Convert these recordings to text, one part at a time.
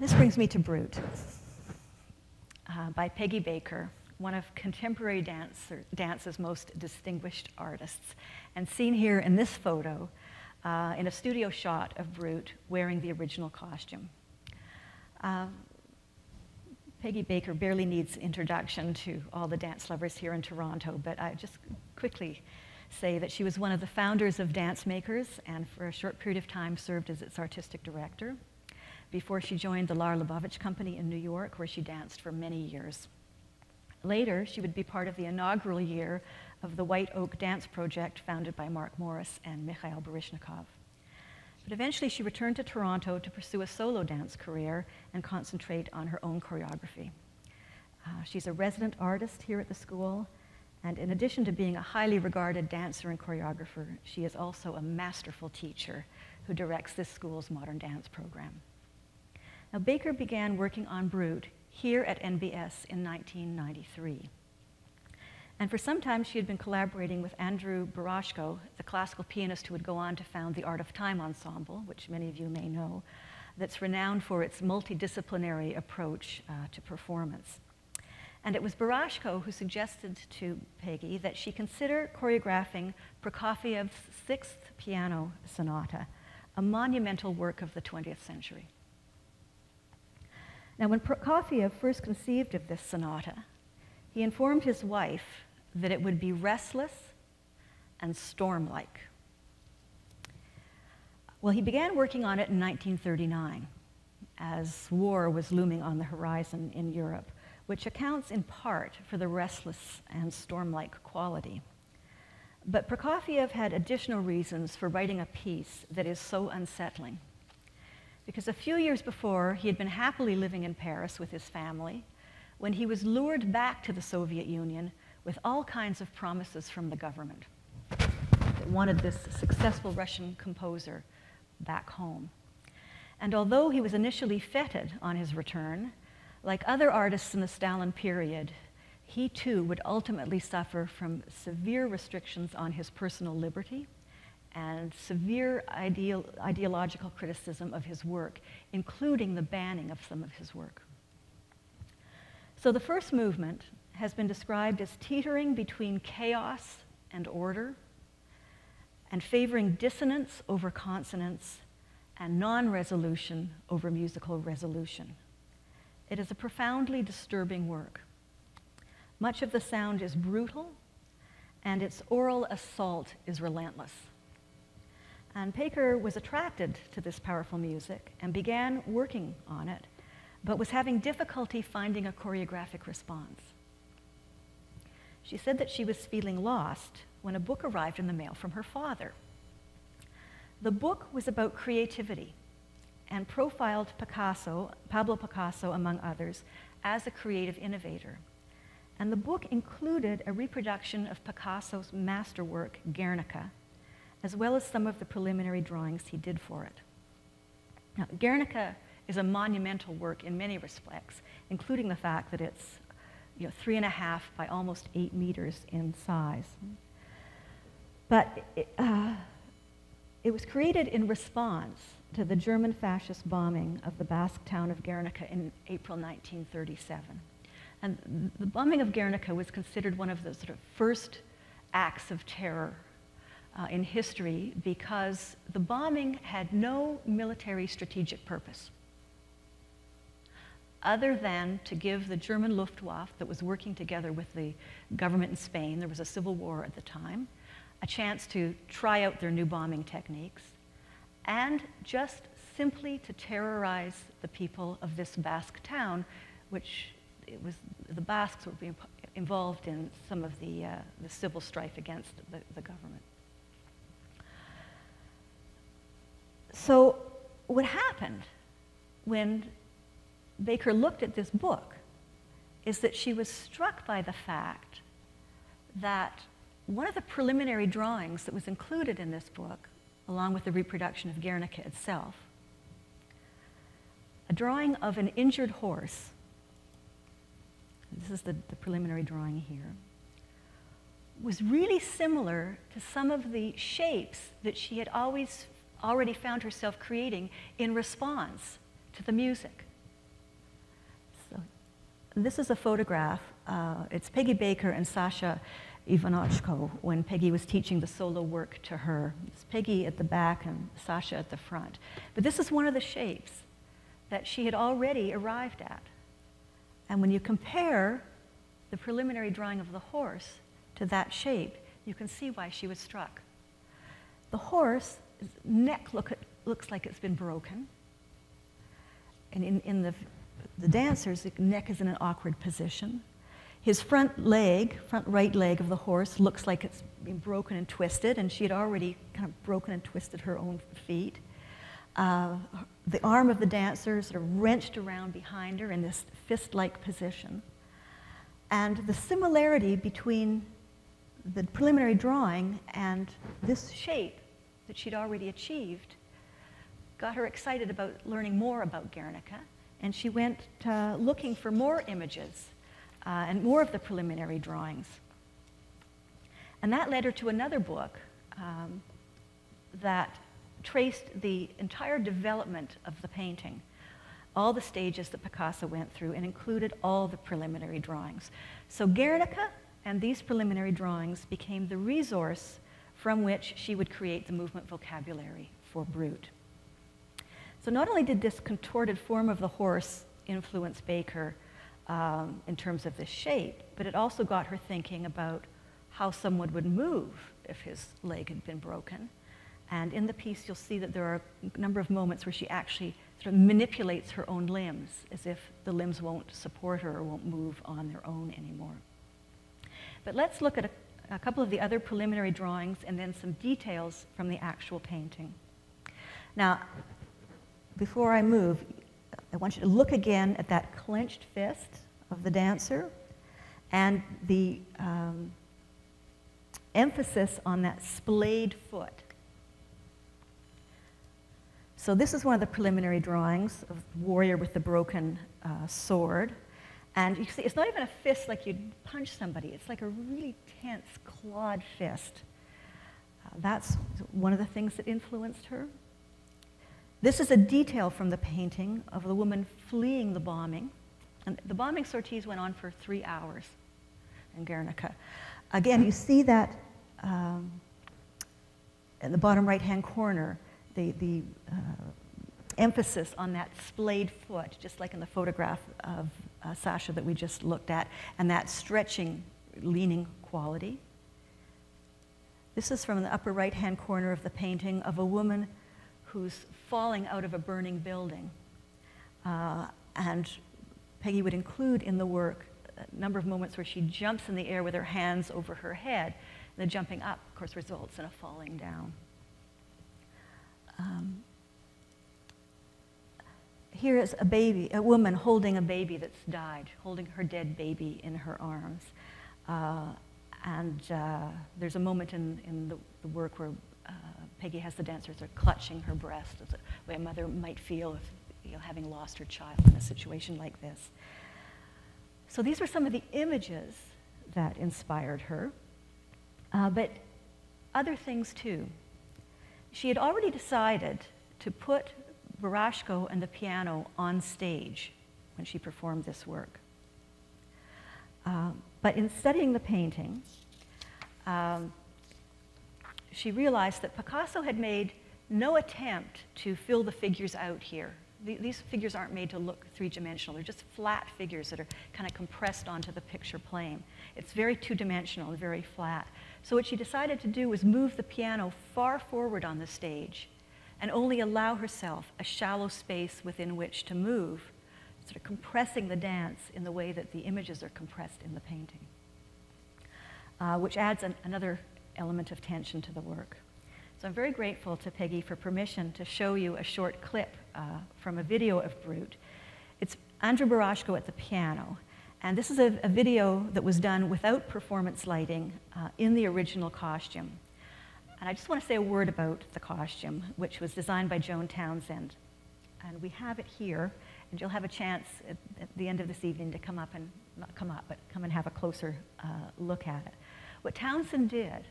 This brings me to Brute by Peggy Baker, one of contemporary dance's most distinguished artists, and seen here in this photo in a studio shot of Brute wearing the original costume. Peggy Baker barely needs introduction to all the dance lovers here in Toronto, but I just quickly say that she was one of the founders of Dance Makers and for a short period of time served as its artistic director before she joined the Lar Lubavitch Company in New York, where she danced for many years. Later, she would be part of the inaugural year of the White Oak Dance Project founded by Mark Morris and Mikhail Baryshnikov. But eventually she returned to Toronto to pursue a solo dance career and concentrate on her own choreography. She's a resident artist here at the school, and in addition to being a highly regarded dancer and choreographer, she is also a masterful teacher who directs this school's modern dance program. Now, Baker began working on Brute here at NBS in 1993. And for some time, she had been collaborating with Andrew Barashko, the classical pianist who would go on to found the Art of Time Ensemble, which many of you may know, that's renowned for its multidisciplinary approach to performance. And it was Barashko who suggested to Peggy that she consider choreographing Prokofiev's Sixth Piano Sonata, a monumental work of the 20th century. Now, when Prokofiev first conceived of this sonata, he informed his wife that it would be restless and storm-like. Well, he began working on it in 1939 as war was looming on the horizon in Europe, which accounts in part for the restless and storm-like quality. But Prokofiev had additional reasons for writing a piece that is so unsettling. Because a few years before, he had been happily living in Paris with his family when he was lured back to the Soviet Union with all kinds of promises from the government that wanted this successful Russian composer back home. And although he was initially feted on his return, like other artists in the Stalin period, he too would ultimately suffer from severe restrictions on his personal liberty and severe ideological criticism of his work, including the banning of some of his work. So the first movement has been described as teetering between chaos and order, and favoring dissonance over consonance and non-resolution over musical resolution. It is a profoundly disturbing work. Much of the sound is brutal, and its oral assault is relentless. And Baker was attracted to this powerful music and began working on it, but was having difficulty finding a choreographic response. She said that she was feeling lost when a book arrived in the mail from her father. The book was about creativity and profiled Picasso, Pablo Picasso among others, as a creative innovator. And the book included a reproduction of Picasso's masterwork, Guernica, as well as some of the preliminary drawings he did for it. Now, Guernica is a monumental work in many respects, including the fact that it's 3.5 by almost 8 meters in size. But it was created in response to the German fascist bombing of the Basque town of Guernica in April 1937. And the bombing of Guernica was considered one of the sort of first acts of terror in history because the bombing had no military strategic purpose other than to give the German Luftwaffe that was working together with the government in Spain, there was a civil war at the time, a chance to try out their new bombing techniques, and just simply to terrorize the people of this Basque town, which the Basques were being involved in some of the civil strife against the government. So what happened when Baker looked at this book is that she was struck by the fact that one of the preliminary drawings that was included in this book, along with the reproduction of Guernica itself, a drawing of an injured horse, this is the preliminary drawing here, was really similar to some of the shapes that she had already found herself creating in response to the music. this is a photograph. It's Peggy Baker and Sasha Ivanochko when Peggy was teaching the solo work to her. It's Peggy at the back and Sasha at the front. But this is one of the shapes that she had already arrived at. And when you compare the preliminary drawing of the horse to that shape, you can see why she was struck. The horse, his neck looks like it's been broken. And in the dancer's neck is in an awkward position. His front right leg of the horse looks like it's been broken and twisted, and she had already kind of broken and twisted her own feet. The arm of the dancer sort of wrenched around behind her in this fist-like position. And the similarity between the preliminary drawing and this shape that she'd already achieved got her excited about learning more about Guernica, and she went looking for more images and more of the preliminary drawings. And that led her to another book that traced the entire development of the painting, all the stages that Picasso went through, and included all the preliminary drawings. So Guernica and these preliminary drawings became the resource from which she would create the movement vocabulary for Brut. So not only did this contorted form of the horse influence Baker in terms of the shape, but it also got her thinking about how someone would move if his leg had been broken. And in the piece, you'll see that there are a number of moments where she actually sort of manipulates her own limbs as if the limbs won't support her or won't move on their own anymore. But let's look at a couple of the other preliminary drawings and then some details from the actual painting. Now, before I move, I want you to look again at that clenched fist of the dancer and the emphasis on that splayed foot. So this is one of the preliminary drawings of the warrior with the broken sword. And you see, it's not even a fist like you'd punch somebody. It's like a really tense, clawed fist. That's one of the things that influenced her. This is a detail from the painting of the woman fleeing the bombing. And the bombing sorties went on for 3 hours in Guernica. Again, you see that in the bottom right-hand corner, the emphasis on that splayed foot, just like in the photograph of Sasha that we just looked at, and that stretching, leaning quality. This is from the upper right-hand corner of the painting of a woman who's falling out of a burning building. And Peggy would include in the work a number of moments where she jumps in the air with her hands over her head. The jumping up, of course, results in a falling down. Here is a woman holding a baby that's died, holding her dead baby in her arms. There's a moment in the work where Peggy has the dancers are clutching her breast, as the way a mother might feel if, having lost her child in a situation like this. So these were some of the images that inspired her, but other things too. She had already decided to put Barashko and the piano on stage when she performed this work. But in studying the painting, she realized that Picasso had made no attempt to fill the figures out here. These figures aren't made to look three-dimensional. They're just flat figures that are kind of compressed onto the picture plane. It's very two-dimensional and very flat. So what she decided to do was move the piano far forward on the stage and only allow herself a shallow space within which to move, sort of compressing the dance in the way that the images are compressed in the painting, which adds another element of tension to the work. So I'm very grateful to Peggy for permission to show you a short clip from a video of Brut. It's Andrew Barashko at the piano. And this is a video that was done without performance lighting in the original costume. And I just want to say a word about the costume, which was designed by Joan Townsend. And we have it here, and you'll have a chance at the end of this evening to come up and, not come up, but come and have a closer look at it. What Townsend did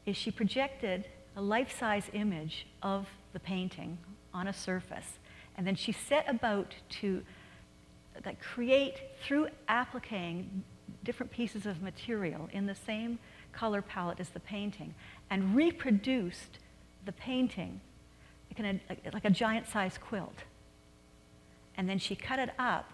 is she projected a life-size image of the painting on a surface, and then she set about to that create, through appliquing different pieces of material in the same color palette as the painting, and reproduced the painting like a giant-sized quilt. And then she cut it up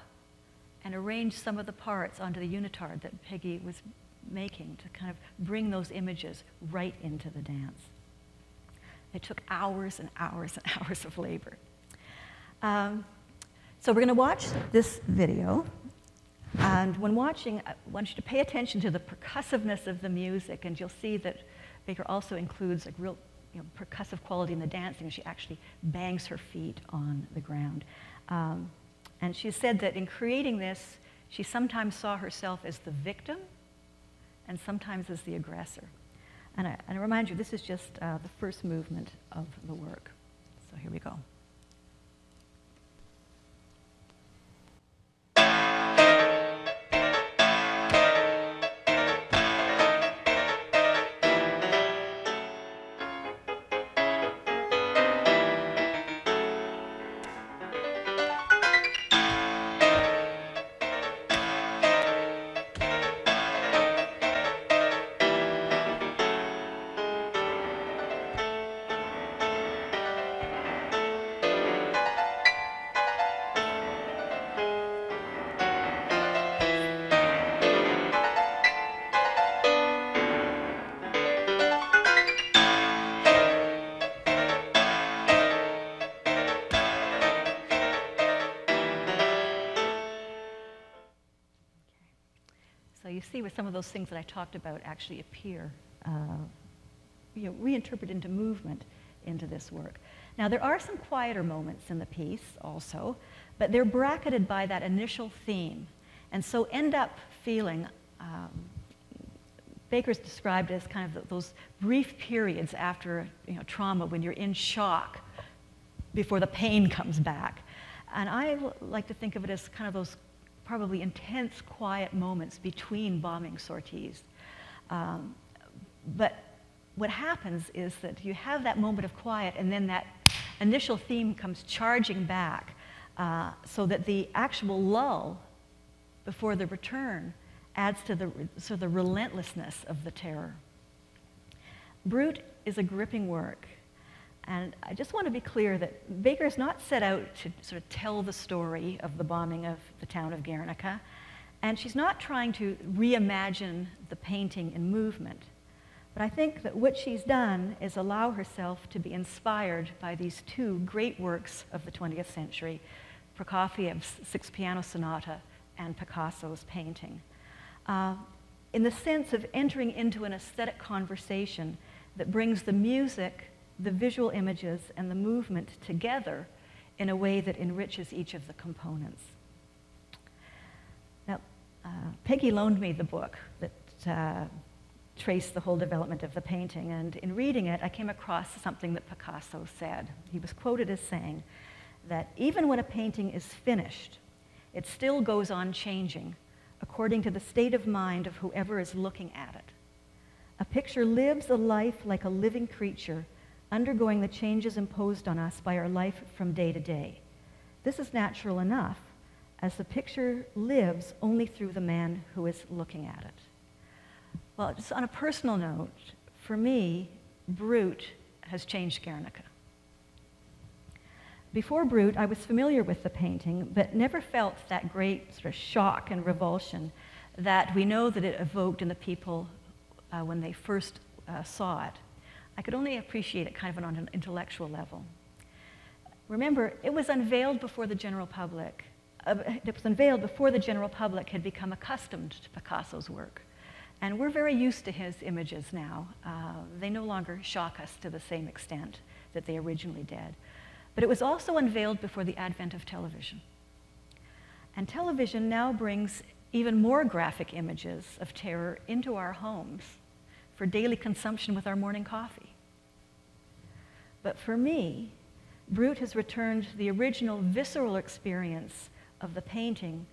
and arranged some of the parts onto the unitard that Peggy was making to kind of bring those images right into the dance. It took hours and hours and hours of labor. So we're going to watch this video. And when watching, I want you to pay attention to the percussiveness of the music, and you'll see that Baker also includes a real percussive quality in the dancing. She actually bangs her feet on the ground. And she said that in creating this, she sometimes saw herself as the victim and sometimes as the aggressor. And I remind you, this is just the first movement of the work. So here we go. So you see where some of those things that I talked about actually appear, reinterpreted into movement into this work. Now there are some quieter moments in the piece also, but they're bracketed by that initial theme, and so end up feeling, Baker's described as kind of those brief periods after trauma when you're in shock before the pain comes back. And I like to think of it as kind of those probably intense, quiet moments between bombing sorties. But what happens is that you have that moment of quiet, and then that initial theme comes charging back, so that the actual lull before the return adds to the relentlessness of the terror. Brut is a gripping work. And I just want to be clear that Baker's not set out to sort of tell the story of the bombing of the town of Guernica, and she's not trying to reimagine the painting in movement. But I think that what she's done is allow herself to be inspired by these two great works of the 20th century, Prokofiev's Sixth Piano Sonata and Picasso's painting, in the sense of entering into an aesthetic conversation that brings the music, the visual images, and the movement together in a way that enriches each of the components. Now, Peggy loaned me the book that traced the whole development of the painting, and in reading it, I came across something that Picasso said. He was quoted as saying that even when a painting is finished, it still goes on changing according to the state of mind of whoever is looking at it. A picture lives a life like a living creature, undergoing the changes imposed on us by our life from day to day. This is natural enough, as the picture lives only through the man who is looking at it. Well, just on a personal note, for me, Brut has changed Guernica. Before Brut, I was familiar with the painting, but never felt that great sort of shock and revulsion that we know that it evoked in the people when they first saw it. I could only appreciate it kind of on an intellectual level. Remember, it was unveiled before the general public. It was unveiled before the general public had become accustomed to Picasso's work. And we're very used to his images now. They no longer shock us to the same extent that they originally did. But it was also unveiled before the advent of television. And television now brings even more graphic images of terror into our homes for daily consumption with our morning coffee. But for me, Brut has returned the original visceral experience of the painting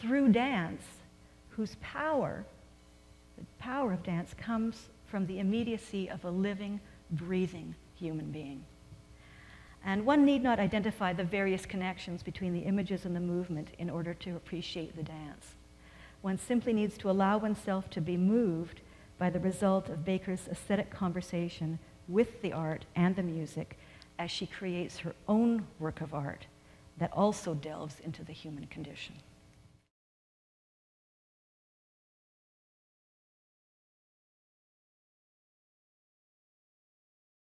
through dance, whose power, the power of dance, comes from the immediacy of a living, breathing human being. And one need not identify the various connections between the images and the movement in order to appreciate the dance. One simply needs to allow oneself to be moved by the result of Baker's aesthetic conversation with the art and the music as she creates her own work of art that also delves into the human condition.